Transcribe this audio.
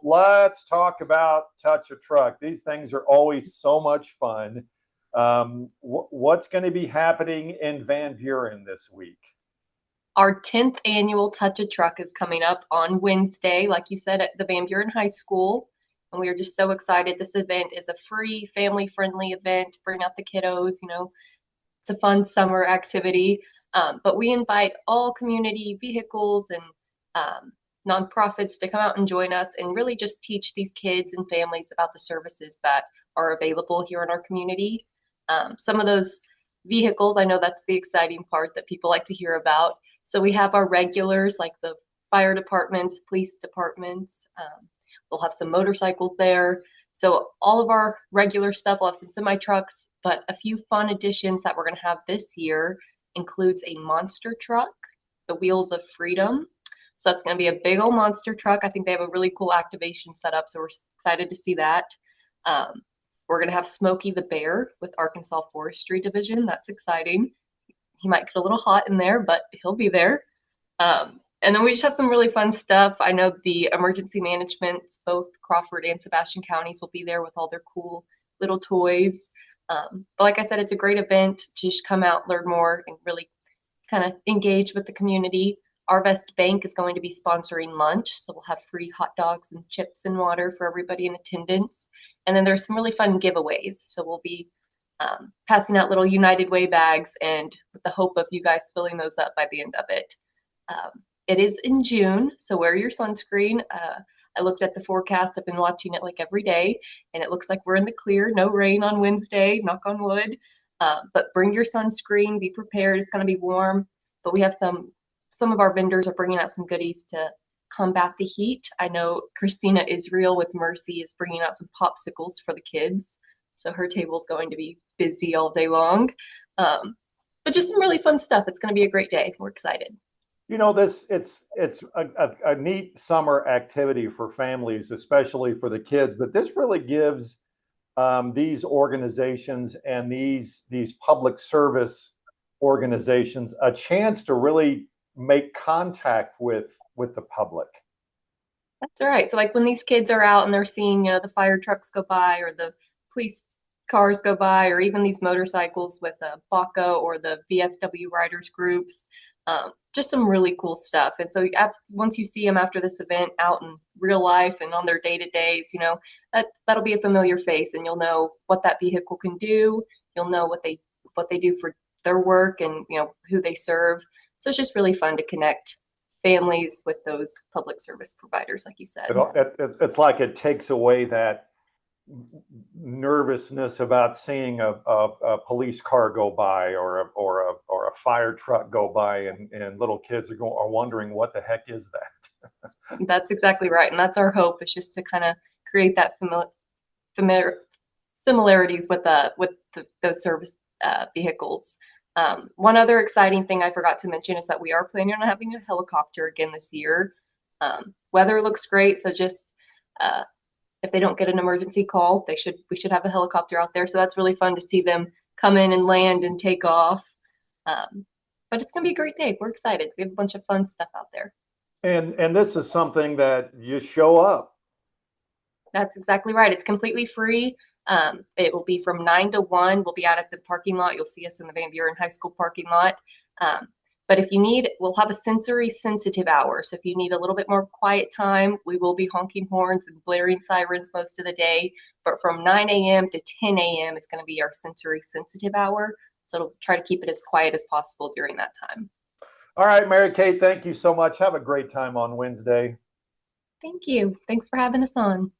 let's talk about Touch a Truck. These things are always so much fun. What's going to be happening in Van Buren this week? Our 10th annual Touch a Truck is coming up on Wednesday, like you said, at the Van Buren High School. And we are just so excited. This event is a free, family-friendly event to bring out the kiddos. It's a fun summer activity. But we invite all community vehicles and nonprofits to come out and join us and really just teach these kids and families about the services that are available here in our community. Some of those vehicles, I know that's the exciting part that people like to hear about. So we have our regulars like the fire departments, police departments. We'll have some motorcycles there. So all of our regular stuff, we'll have some semi trucks, but a few fun additions that we're going to have this year includes a monster truck, the Wheels of Freedom. So that's going to be a big old monster truck. I think they have a really cool activation set up, so we're excited to see that. We're going to have Smokey the Bear with Arkansas Forestry Division. That's exciting. He might get a little hot in there, but he'll be there. And then we just have some really fun stuff. I know the emergency managements, both Crawford and Sebastian counties, will be there with all their cool little toys. But like I said, it's a great event to just come out, learn more, and really kind of engage with the community. Arvest Bank is going to be sponsoring lunch, so we'll have free hot dogs and chips and water for everybody in attendance. And then there's some really fun giveaways. So we'll be passing out little United Way bags, and with the hope of you guys filling those up by the end of it. It is in June, so wear your sunscreen. I looked at the forecast. I've been watching it like every day, and it looks like we're in the clear. No rain on Wednesday, knock on wood. But bring your sunscreen. Be prepared. It's going to be warm. But we have some of our vendors are bringing out some goodies to combat the heat. I know Christina Israel with Mercy is bringing out some popsicles for the kids. So her table is going to be busy all day long. But just some really fun stuff. It's going to be a great day. We're excited. It's a neat summer activity for families, especially for the kids. But this really gives these organizations and these public service organizations a chance to really make contact with the public. That's right. So like when these kids are out and they're seeing, the fire trucks go by or the police cars go by, or even these motorcycles with BACA or the VFW riders groups, just some really cool stuff. And so once you see them after this event out in real life and on their day-to-days, that'll be a familiar face, and you'll know what that vehicle can do. You'll know what they do for their work, and who they serve. So it's just really fun to connect families with those public service providers, like you said. It's like it takes away that nervousness about seeing a police car go by or a fire truck go by, and little kids are wondering what the heck is that. That's exactly right, and that's our hope, is just to kind of create that similarities with those service vehicles. One other exciting thing I forgot to mention is that we are planning on having a helicopter again this year. Weather looks great, so just if they don't get an emergency call, we should have a helicopter out there. So that's really fun to see them come in and land and take off. But it's going to be a great day. We're excited. We have a bunch of fun stuff out there. And this is something that you show up. That's exactly right. It's completely free. It will be from 9 to 1. We'll be out at the parking lot. You'll see us in the Van Buren High School parking lot. But if you need, we'll have a sensory sensitive hour. So if you need a little bit more quiet time, we will be honking horns and blaring sirens most of the day. But from 9 a.m. to 10 a.m. is going to be our sensory sensitive hour. So it'll try to keep it as quiet as possible during that time. All right, Mary Kate, thank you so much. Have a great time on Wednesday. Thank you. Thanks for having us on.